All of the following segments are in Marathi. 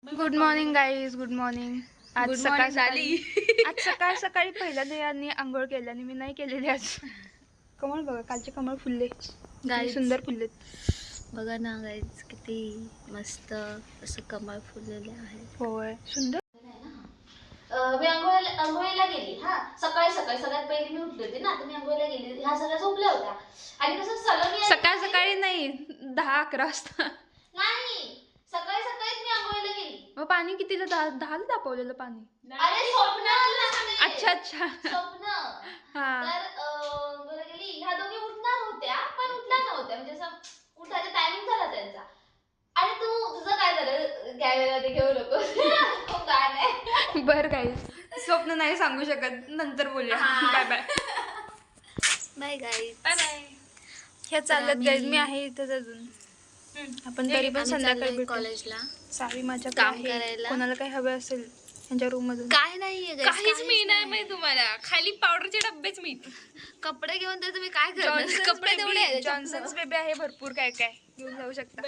Good morning guys, good morning. आज सकाळ सकाळी पहिल्या दिवसांनी आंघोळ केल्याने मी नाही केलेली आज. कमळ बघा, कालचे कमळ फुलले, किती सुंदर फुललेत बघा ना गाईज, किती मस्त असं कमळ फुललेले आहे. होय, सुंदर. मी आंघोळीला गेली. हा, सकाळी सगळ्यात पहिली मी उठली होती ना, तर मी आंघोळीला गेली. ह्या सगळ्या झोपल्या होत्या आणि कसं सलग सकाळी नाही, 10-11 वाजता. नाही, सकाळीच मी आंघोळीला गेली. मग पाणी कितीला? 10ला तापवलेलं पाणी. अरे स्वप्न. अच्छा. स्वप्न. हा, तर आंघोळीला गेली. ह्या दोघी उठणार होत्या पण उठल्या नव्हत्या, म्हणजे असं उठायचा टायमिंग झाला त्यांचा. आणि तुझं काय झालं? घ्यायला ते घेऊ नकोस. काय नाही. बरं गाईज, स्वप्न नाही सांगू शकत, नंतर बोलूया. Bye bye. Bye guys. Bye bye. ह्या चालत गाईज, मी आहे इथंच अजून. आपण तरी पण संध्याकाळी भेटू कॉलेजला. सावी माझ्या काम करायला. कोणाला काही हवे असेल त्यांच्या रूम मधून. काय नाहीये guys, काहीच मी नाही माहिती तुम्हाला. खाली पावडरचे डब्बेच मी. कपडे घेऊन तर तुम्ही काय करणार? कपडे तेवढे आहेत. जॉन्सन्स बेबी आहे, भरपूर काय काय घेऊन जाऊ शकता.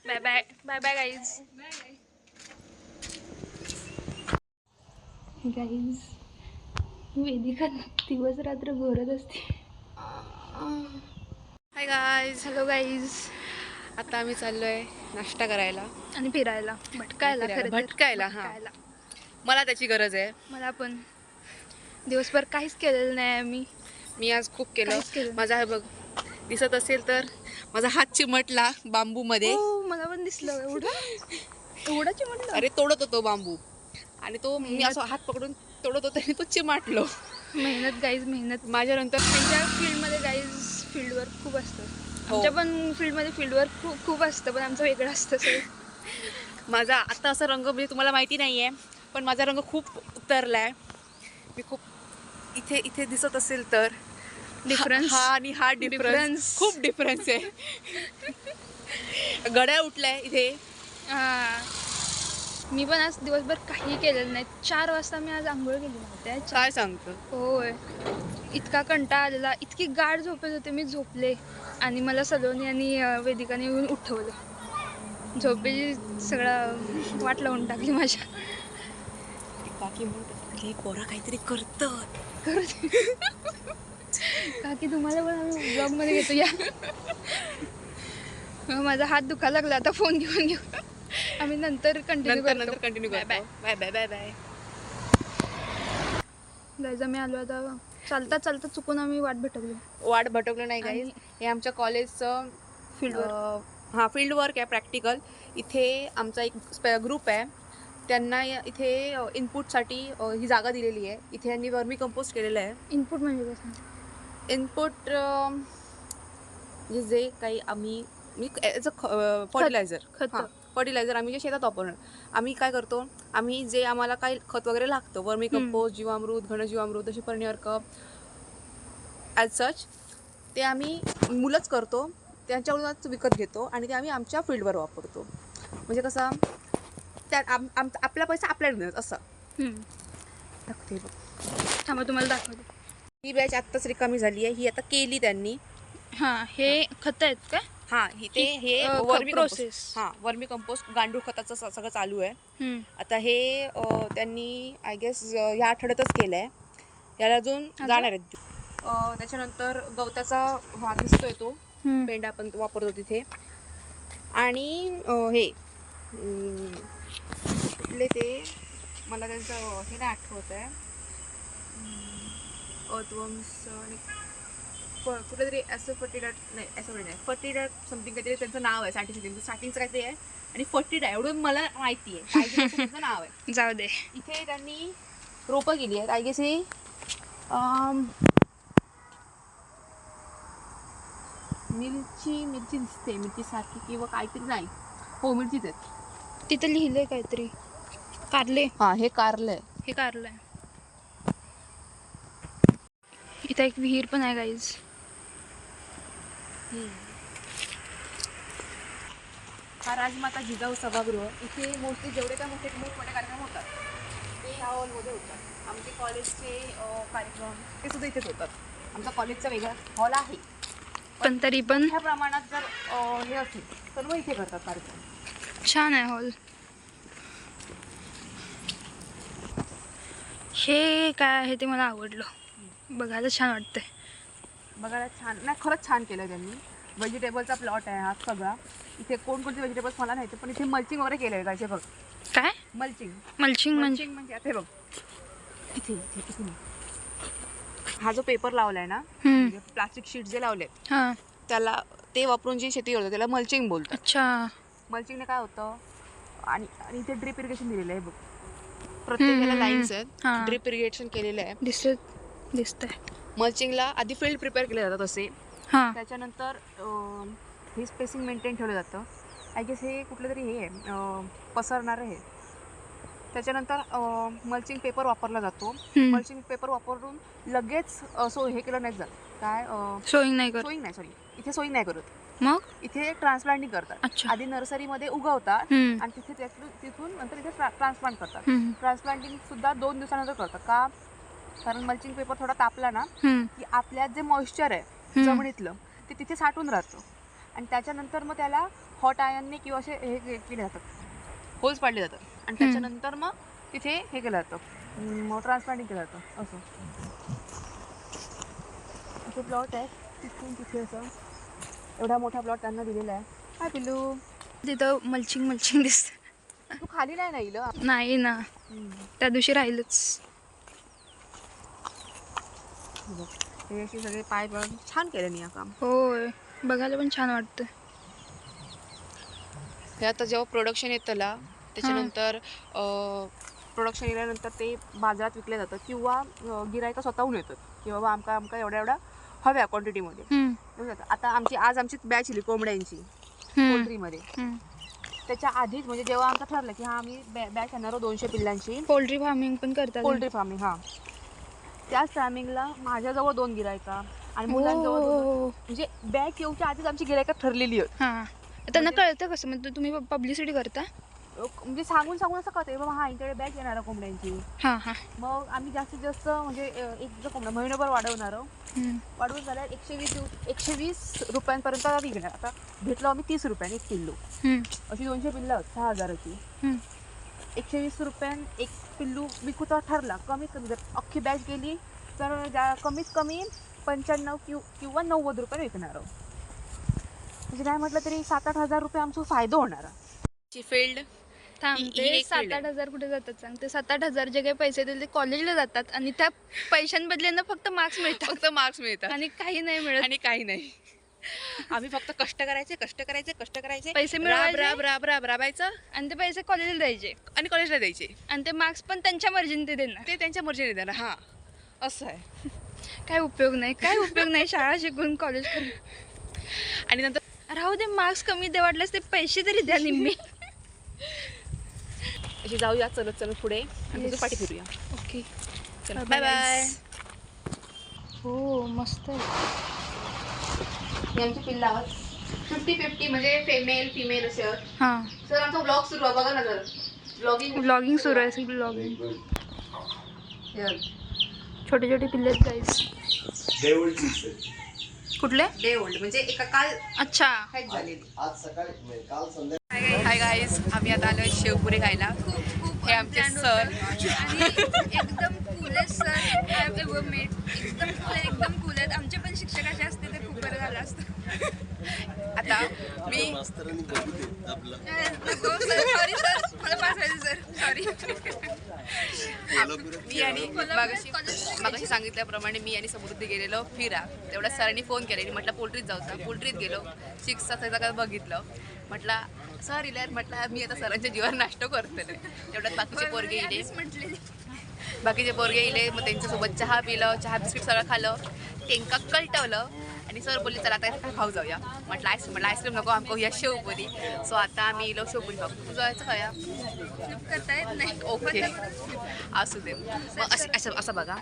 Bye bye. Bye bye guys. Guys, Vedika दिवस रात्र घोरत असते. Hi guys, hello guys. आता आम्ही चाललोय नाश्ता करायला आणि फिरायला, भटकायला. खरं तर. भटकायला. हा, मला त्याची गरज आहे. मला पण दिवसभर काहीच केलेलं नाही. मी आज खूप काहीच केलं केलं. माझा हे बघ, दिसत असेल तर माझा हात चिमटला बांबू मध्ये. मला पण दिसलं. एवढा चिमटलं. अरे, तोडत होतो बांबू आणि तो मी असं हात पकडून तोडत होतो आणि तो चिमाटलो. मेहनत गाईज, मेहनत. माझ्यानंतर त्यांच्या फील्डमध्ये गाईज फील्डवर्क खूप असतं. हो. आमच्या पण फील्डमध्ये फील्डवर्क खूप असतं, पण आमचं वेगळं असतं सगळं. माझा आता असा रंग म्हणजे तुम्हाला माहिती नाहीये, पण माझा रंग खूप उतरलाय. मी खूप इथे दिसत असेल तर डिफरन्स. हा आणि हा डिफरन्स खूप डिफरन्स आहे. गड्या उठलाय इथे. मी पण आज दिवसभर काही केलेलं नाही. 4 वाजता मी आज आंघोळ केली नव्हते. काय सांगतो? होय, इतका कंटाळा आलेला, इतकी गाढ झोपेत होते. मी झोपले आणि मला सलोनी आणि वेदिकाने येऊन उठवलं. झोपेची सगळं वाट लावून टाकली माझ्या. काकी म्हणत ही पोरा काहीतरी करतात. काकी, तुम्हाला पण आम्ही ब्लॉग मध्ये घेतो या. माझा हात दुखायला लागला आता फोन घेऊन. आम्ही नंतर continue continue bye bye. Bye bye bye bye. गायजा, मी आलो आता. चालता चुकून आम्ही वाट भटकलो नाही गाईज. हे आमच्या कॉलेजचं फील्डवर्क. हा, फील्ड वर्क आहे, प्रॅक्टिकल. इथे आमचा एक ग्रुप आहे, त्यांना इथे इनपुटसाठी ही जागा दिलेली आहे. इथे यांनी वर्मी कंपोस्ट केलेलं आहे. इनपुट म्हणजे कसं? इनपुट म्हणजे जे काही आम्ही ॲज अ फर्टिलायझर आम्ही जे शेतात वापरणार. आम्ही काय करतो, आम्ही जे आम्हाला काही खत वगैरे लागतं, वर्मी कंपोस्ट, जीवामृत, घनजीवामृत, असे पर्निअर्क ॲज सच, ते आम्ही मुलंच करतो. त्यांच्याकडूनच विकत घेतो आणि ते आम्ही आमच्या फील्डवर वापरतो. म्हणजे कसं, त्या आपला पैसा आपल्याकडूनच असं. दाखवते बघ. थांबा, तुम्हाला दाखवते. ही बॅच आत्ताच रिकामी झाली आहे. ही आता केली त्यांनी. हां, हे खत आहेत का? हा, हे वर्मी प्रोसेस. हा, वर्मी कंपोस्ट, गांडूळ खताचं सगळं चालू आहे. आता हे त्यांनी आय गेस ह्या आठवड्यातच केलं आहे. याला अजून जाणार आहेत. त्याच्यानंतर गवताचा हा दिसतोय तो पेंडा आपण वापरतो तिथे. आणि हे कुठले ते, मला त्यांचं हे नाही आठवत आहे. अर्थवर्म्स आणि कुठे तरी फर्टिडायट समथिंग काहीतरी त्यांचं नाव आहे. स्टार्टिंगचं काहीतरी आहे आणि फर्टिडाय एवढं मला माहिती आहे. त्यांचं नाव आहे. जाऊ दे. इथे त्यांनी रोपं केली आहेत. आय गेस हे मिरची दिसते, मिरची सारखी किंवा काहीतरी. नाही, हो, मिरचीच आहेत. तिथं लिहिलंय काहीतरी कारले. हा, हे कारलं आहे. हे कारलं आहे. इथं एक विहीर पण आहे गाईज. हा राजमाता जिजाऊ सभागृह. इथे मोस्टली जेवढे काय मोठे कार्यक्रम होतात ते ह्या हॉलमध्ये होतात. आमचे कॉलेजचे कार्यक्रम ते सुद्धा इथेच होतात. आमचा कॉलेजचा वेगळा हॉल आहे, पण तरी पण ह्या प्रमाणात जर हे असेल तर मग इथे करतात कार्यक्रम. छान आहे हॉल. हे काय आहे ते मला आवडलं, बघायला छान वाटतंय. बघायला छान नाही, खरंच छान केलं त्यांनी. व्हेजिटेबलचा प्लॉट आहे हा सगळा. इथे कोणकोणते व्हेजिटेबल्स मला नाही, पण इथे मल्चिंग वगैरे केलं आहे काय बघ. काय मल्चिंग मल्चिंग म्हणजे? मल्चिंग म्हणजे आता हे बघ इथे इथे इथे हा जो पेपर लावलाय ना, म्हणजे प्लास्टिक शीट जे लावले हां. त्याला ते वापरून जी शेती करतो त्याला मल्चिंग बोलतात. अच्छा. मल्चिंगने काय होतं, आणि आणि इथे ड्रिप इरिगेशन दिलेलं आहे बघ, प्रत्येकाला लाईन्स आहेत, हां. ड्रिप इरिगेशन केलेलं आहे. दिसतंय. मल्चिंगला आधी फील्ड प्रिपेअर केले जातात असे, हां. त्याच्यानंतर हे स्पेसिंग मेंटेन ठेवलं जातं. आय गेस हे कुठलं तरी हे आहे पसरणारं हे. त्याच्यानंतर मल्चिंग पेपर वापरला जातो. मल्चिंग पेपर वापरून लगेच हे केलं नाही जात, काय सोईंग नाही करत. सोईंग नाही, सॉरी इथे सोईंग नाही करत, मग इथे ट्रान्सप्लांटिंग करतात. अच्छा. आधी नर्सरीमध्ये उगवतात आणि तिथून नंतर इथे ट्रान्सप्लांट करतात. ट्रान्सप्लांटिंग सुद्धा 2 दिवसानंतर करतात. का? कारण मल्चिंग पेपर थोडा तापला ना की आपल्यात जे मॉइश्चर आहे जमिनीतलं ते तिथे साठून राहतं, आणि त्याच्यानंतर मग त्याला हॉट आयनने किंवा असे हे केले जातात, होल्स पाडले जातात, आणि त्याच्यानंतर मग तिथे हे केलं जातं, मग ट्रान्सप्लांटिंग केलं जातं. असं प्लॉट आहे तिथून तिथे, असं एवढा मोठा प्लॉट त्यांना दिलेला आहे. काय पिल्लू तिथं मल्चिंग दिसत. तू खाली नाही ना इलं? नाही ना, त्या दिवशी राहिलंच. हे असे सगळे पाय छान केलं नाही काम. होय, बघायला पण छान वाटतं. हे आता जेव्हा प्रोडक्शन येतं ना त्याच्यानंतर प्रोडक्शन येल्यानंतर ते बाजारात विकलं जातं, किंवा गिरायका स्वतःहून येतात की बाबा आमका एवढ्या हव्या क्वांटिटीमध्ये. आता आज आमची बॅच आली कोंबड्यांची पोल्ट्रीमध्ये. त्याच्या आधीच म्हणजे जेव्हा आमचं ठरलं की हा आम्ही बॅच आणणार 200 पिल्लांची, पोल्ट्री फार्मिंग पण करतात. पोल्ट्री फार्मिंग, हां, त्याच टायमिंगला माझ्याजवळ 2 गिरायका आणि मुलांजवळ 2, म्हणजे बॅच येऊच्या आधीच आमची गिरायका ठरलेली होती. हां. त्यांना कळतं कसं, म्हणजे तुम्ही पब्लिसिटी करता? म्हणजे सांगून असं कळतं बाबा हा यांच्याकडे बॅच येणार आहे कोंबड्यांची. हां हां. मग आम्ही जास्तीत जास्त म्हणजे एक कोंबडा महिनाभर वाढवणार, वाढवून झाल्यावर 120 रुपयांपर्यंत विकणार. आता घेतलं आम्ही 30 रुपयांनी 1 किलो, अशी 200 पिल्लं 6000ची. 120 रुपयान 1 पिल्लू विकूचा ठरला. कमीत कमी जर अख्खी बॅच गेली तर कमीत कमी 95 किंवा 90 रुपये विकणार. म्हणजे काय म्हटलं तरी 7-8 हजार रुपये आमचा फायदा होणार. फील्ड थांबते. 7-8 हजार कुठे जातात सांगते? 7-8 हजार जे काही पैसे दिले ते कॉलेजला जातात, आणि त्या पैशांबदल्यानं फक्त मार्क्स मिळतात आणि काही नाही मिळत. आणि काही नाही. आम्ही फक्त कष्ट करायचे, पैसे मिळवायचे, राबायचं, आणि ते पैसे कॉलेजला द्यायचे आणि कॉलेजला द्यायचे, आणि ते मार्क्स पण त्यांच्या मर्जीने ते देणार. ते त्यांच्या मर्जीने देणार. हां, असं आहे. काय उपयोग नाही शाळा शिकून, कॉलेज करून. आणि नंतर राहू दे, मार्क्स कमी दे, वाटल्यास ते पैसे तरी द्या निम्मे. अशी जाऊया चलत पुढे आणि तुझं पाठी फिरूया. ओके, चल, बाय बाय. हो, मस्त आहे. यांची पिल्ला 50-50 म्हणजे मेल फिमेल असे. हां, सर आमचा ब्लॉग सुरू आहे, बघा ना जर ब्लॉगिंग सुरू आहे. ब्लॉगिंग. छोटे पिल्ले आहेत गाईस. कुठले? डे ओल्ड म्हणजे एका काल अच्छा. हॅच झालेली. आज सकाळी काल संध्याकाळी हाय गाईज, आम्ही आता आलो शेवपुरी खायला. हे आमचे सर आणि एकदम कूल आहेत सर. आय हॅव एव्हर मेट. एकदम कूल आहेत. आमचे पण शिक्षक असे असते तर खूप बरं झालं असतं. आता मी मास्तरांनी बघितले आपलं सॉरी सर, मला पास व्हायचं सर, सॉरी. मी आणि मागाशी सांगितल्याप्रमाणे मी आणि समृद्धी गेलेलो फिरा. तेवढ्या सरांनी फोन केला आणि म्हटलं पोल्ट्रीत जाऊ. पोल्ट्रीत गेलो. 6 बघितलं. म्हटलं सर इल्यार, म्हटलं मी आता सरांच्या जीवावर नाश्ता करतो. तेवढ्यात बाकीचे पोरगे इले. मग त्यांच्यासोबत चहा पिलं, चहा बिस्किट सगळं खाल्लं. त्यांका कळटवलं आणि सर बोलले चला आता काय खाऊ जाऊया. म्हटलं आईस्क्रीम नको, आमको या शेवपुरी. सो आता आम्ही इलो शेवपुरी खाऊ. तू जायचं खाया? करता येत नाही. ओके, असू दे. मग असं बघा,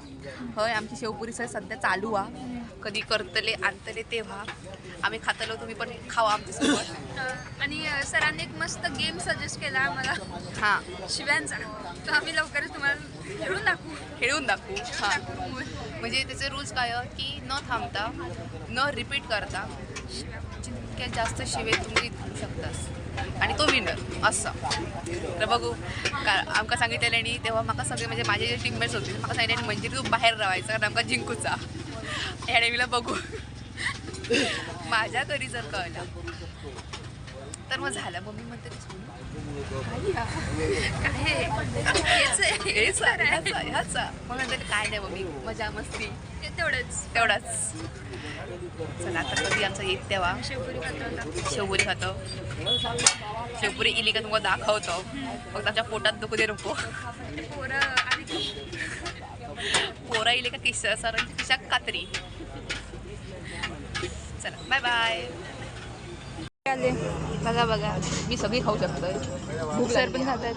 होय आमची शेवपुरी सर सध्या चालू आहे. कधी करतले आणतले तेव्हा आम्ही खातलो, तुम्ही पण खावा आमच्यासोबत. आणि सरांनी एक मस्त गेम सजेस्ट केला आम्हाला, हां, शिव्यांचा. तो आम्ही लवकरच तुम्हाला खेळून दाखवू. हां, म्हणजे त्याचे रूल्स काय की न थांबता, न रिपीट करता जितक्यात जास्त शिवे तुम्ही घेऊ शकतास. आणि तो विनर असं. तर बघू आमका सांगितलेलं आणि तेव्हा म्हाका सगळे म्हणजे माझे जे टीममेट्स होते म्हाका सांगितले म्हणजे तू बाहेर राहायचं कारण आमका जिंकूचा. ह्या टायमीला बघू माझ्या घरी जर कळला तर मग झालं. मम्मी म्हणते ह्याचा मग म्हणते काय नाही मम्मी मजा मस्ती तेवढाच. चला आता कधी आमचं येत तेव्हा शेवपुरी खातो. शेवपुरी इली का तुम्हाला दाखवतो फक्त आमच्या पोटात दुखू दे नको. पोरा इले का सरांची खिशात कात्री. चला बाय बाय. बघा मी सगळी खाऊ शकतो. सर पण खातात.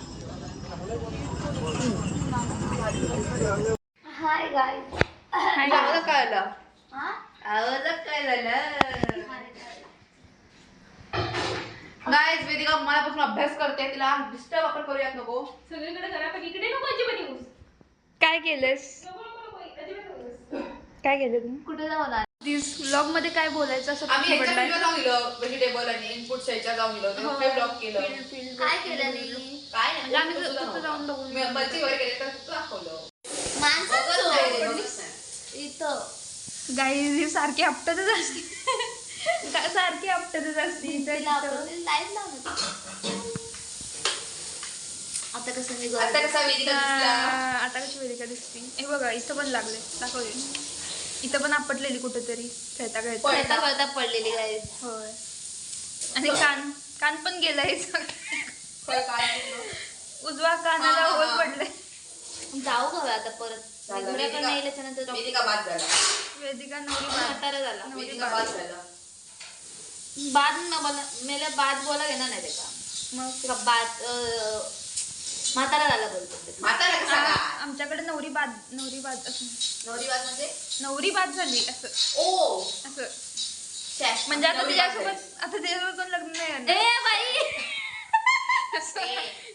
Hi guys. आवाजात काय आलं? हा आवाजात काय झालं? गाईज वेदिका मनापासून अभ्यास करते. तिला डिस्टर्ब आपण करूयात नको. सगळीकडे करा पण इकडे नको अजिबात येऊस. काय केलंस? काय केलं तू? कुठे जाऊन दिस व्लॉग मध्ये काय बोलायचं असं आम्ही प्रश्न ह्याच्या पडलाय. जाऊन गेलो व्हेजिटेबल आणि इनपुट साईडच्या जाऊन गेलो. ते ब्लॉग केलं. काय केलं नाही काय म्हणजे आम्ही तिथं जाऊन बघून मी बच्ची वगैरे केले तर तू दाखवलं. माणसं बघत नाही, बघत नाही. इथं गाई सारखी आपटतच असते. सारखी आपटतच असते तिला आपण लाईट लावलं. आता कसं मी आता कसा वेदिका दिसला? आता कशी वेदिका दिसते. हे बघा इथं पण लागले दाखवले. इथं पण आपटलेली कुठेतरी खेळता खेळता. पळता पळता पडलेली गाईज. होय. आणि कान पण गेलाय. उजवा कानाला होल पडले. जाऊ का आता परत झालं. घराकडे नाही त्याच्यानंतर वेदिका बाद झाला. वेदिका नवरी म्हातारा झाला. वेदिका बाद झाला. बाद न बोला मेला बाद बोला घेणार नाही त्याचा. मग का बाद म्हातारा झाला बोलतो ते. म्हातारा कसा काय? आमच्याकडे नवरी बाद असं नवरी बाद म्हणजे नवरी बाद झाली असं ओ असं. म्हणजे आता त्याच्यासोबत कोण लग्न नाही होणार. ए बाई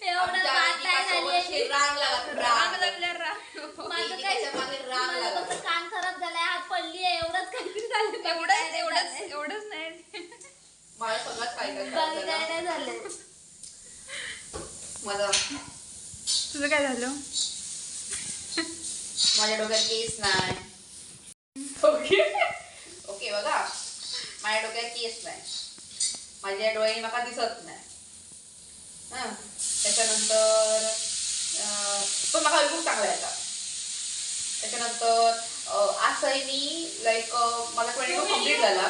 एवढं बाद नाही झाली. रांग लागत राग लागल्या राग. माझं काय माझं फक्त कान खराब झालाय हात पडली आहे एवढंच काहीतरी झालं. एवढंच नाही. मला सगळंच काय बाकी काय नाही झालंय. माझं तुझं काय झालं? माझ्या डोक्यात केस नाही. ओके बघा माझ्या डोक्यात केस नाही. माझ्या डोळ्याने मला दिसत नाही. त्याच्यानंतर पण मला खूप चांगला येतात. त्याच्यानंतर असंही मी लाईक मला 22 कम्प्लीट झाला.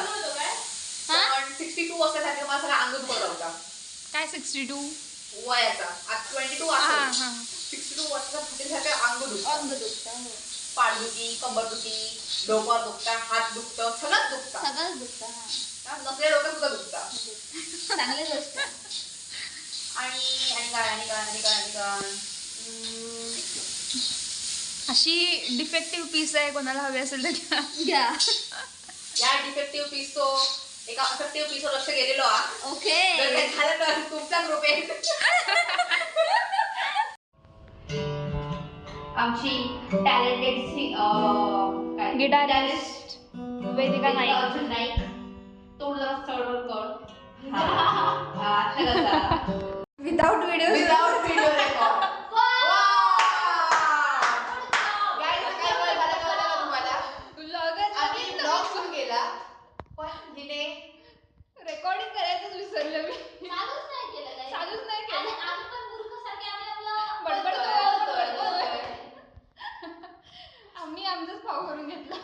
पण 62 असल्यासारखं मला सगळा अंगच बरं होता. काय 62 वयाचा आता 22 असेल. 62 वर्षाचा फुटेसारखं अंग दुखतं. पाठदुखी कंबरदुखी डोकं दुखतं हात दुखतं सगळंच दुखतं. सगळंच दुखतं. नसलेल्या डोकं सुद्धा दुखतं. चांगली गोष्ट. आणि अशी डिफेक्टिव्ह पीस आहे कोणाला हवी असेल तर घ्या. या डिफेक्टिव्ह पीस तो एका अफेक्टिव्ह पीसवर लक्ष गेलेलो हा. ओके जर काही झालं तर तुमचा ग्रुप आहे. आमची टॅलेंटेड गिटारिस्ट वेदिका नाईक. अर्जुन नाईक तोंड जरा चढवून कर. आता कसा without video without video record. काय झालं तुम्हाला? आम्ही ब्लॉग सुरू केला पण हिने रेकॉर्डिंग करायचंच विसरलं मी. चालूच नाही केलं काही. चालूच नाही केलं. आणि आम्ही पण मूर्खसारखे आम्ही आपलं बडबडतोय. आम्ही आमचाच पाव करून घेतला.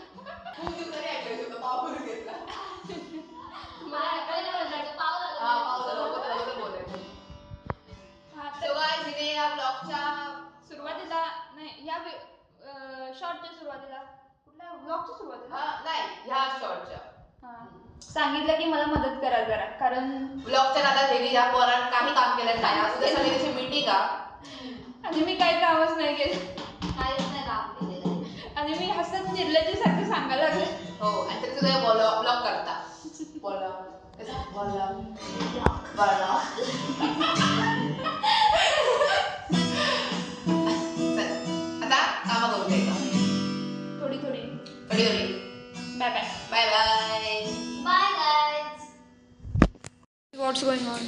खूप दिवसांनी ऐकायचं होतं पाव करून घेतला. पहिलं म्हणायचं पाव झालं. पाव झालं बोलायचं. तेव्हा हिने या ब्लॉगच्या सुरुवातीला नाही या शॉर्टच्या सुरुवातीला कुठल्या ब्लॉगच्या सुरुवातीला नाही ह्या शॉर्टच्या सांगितलं की मला मदत करा जरा कारण ब्लॉगच्या नादात गेली या पोरानं काही काम केलं नाही. असं जसं त्याची मीटिंग आणि मी काही कामच नाही केलं. काहीच नाही काम केलेलं. आणि मी हसत निर्लज्जीसारखं सांगायला लागले. हो आणि तरी सुद्धा ब्लॉग करता आता कामा करून घ्यायचं थोडी bye bye. Bye bye. Bye guys. What's going on?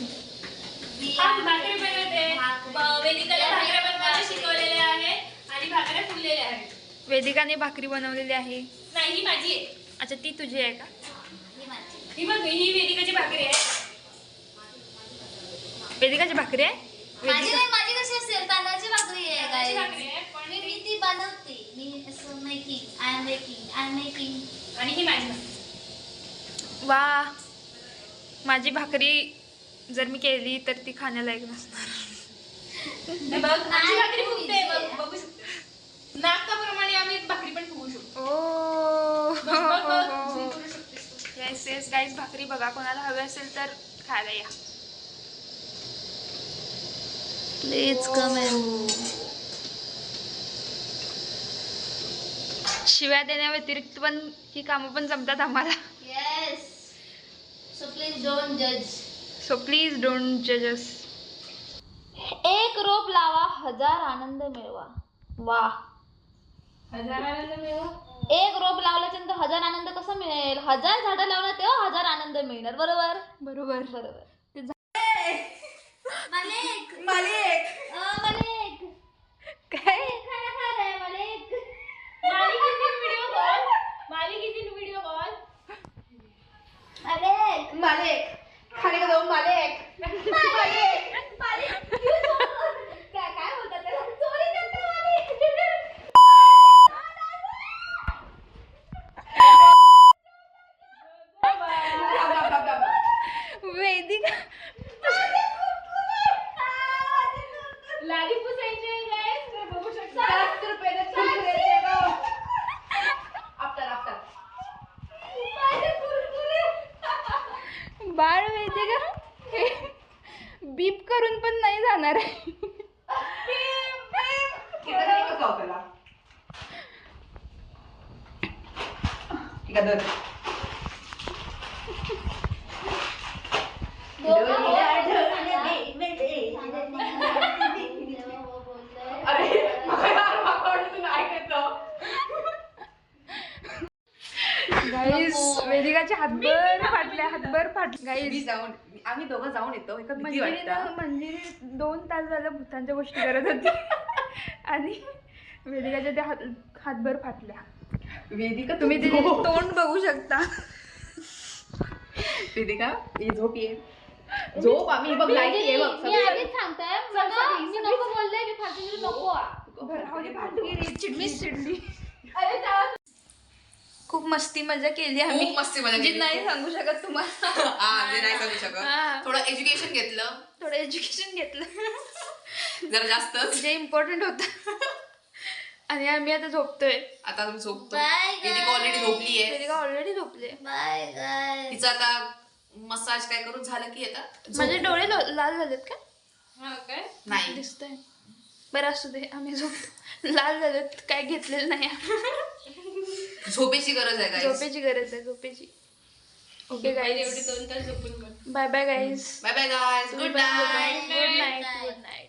शिकवलेले आहे आणि भाकऱ्या फुललेल्या आहेत. वेदिकाने भाकरी बनवलेली आहे. नाही ही माझी आहे. अच्छा ती तुझी आहे का? ही बघ ही वेदिकाची भाकरी आहे. वेदिकाची भाकरी आहे? माझी नाही, माझी कशी असेल तांदळाची भाकरी आहे काय? मी ती बनवते. मी असं मेकिंग आय एम मेकिंग आणि ही माझी भाकरी. वा, माझी भाकरी जर मी केली तर ती खाण्यालायक नसणार. बघ आमची भाकरी फुगते बघू शकते. नाकाप्रमाणे आम्ही भाकरी पण फुगू शकतो. येस येस गाईज, भाकरी बघा, कोणाला हवी असेल तर खायला या. प्लीज कम शिव्या देण्या व्यतिरिक्त पण ही कामं पण जमतात आम्हाला. येस. सो प्लीज डोंट जज. सो प्लीज डोंट जज अस. एक रोप लावा 1000 आनंद मिळवा. वा, 1000 आनंद मिळवा. एक रोप लावल्याच्या नंतर 1000 आनंद कसा मिळेल? 1000 झाडं लावला तेव्हा 1000 आनंद मिळणार. बरोबर बरोबर. बरोबर. ते मलिक मालिक मलिक काय? खाना खा रहा है मलिक. मालिक इज इन व्हिडिओ कॉल. मालिक is in video call. Malik मालिक खाने का दो मालिक. काय बोलतात त्याला? चोरी करते मालिक. वेदिका लादी पुसायची आहे guys. तर बघू शकता. माझे कुरकुरे. बाळ वेदिका बीप करून पण नाही जाणार आहे. गाईस, वेदिकाचे हातभर फाटले. गाईस, आम्ही दोघं जाऊन येतो. एका भीती वाटतं. मंजिरी 2 तास झालं भूतांच्या गोष्टी करत होती आणि वेदिकाच्या त्या हातभर फाटल्या. वेदिका तुम्ही तिचे तोंड बघू शकता. वेदिका ही झोप ये. झोप आम्ही बघ लाईट ये बघ. मी आधीच सांगते मी नको बोलले मी फाटली नको. चिडली. अरे जा. खूप मस्ती मजा केली आम्ही. खूप मस्ती मजा जी केली. नाही सांगू शकत तुम्हाला. जे नाही सांगू शकत. हा. थोडं एज्युकेशन घेतलं, थोडं एज्युकेशन घेतलं जरा जास्तच. जे इम्पॉर्टंट होतं. आणि आम्ही आता झोपतोय. आता तुम्ही झोपतो. Bye, वेदिका ऑलरेडी झोपली आहे. वेदिका ऑलरेडी झोपले. बाय गाय. तिचं आता मसाज काय करून झालं की आता माझे डोळे लाल झालेत का? काय नाही. दिसतंय. बरं असू दे, आम्ही झोपतो. लाल झालेत, काय घेतलेलं नाही. झोपेची गरज आहे guys. झोपेची गरज आहे, झोपेची. ओके गाईज, 2 तास झोपून bye bye guys. Bye bye guys. Good night. Good night. Good night.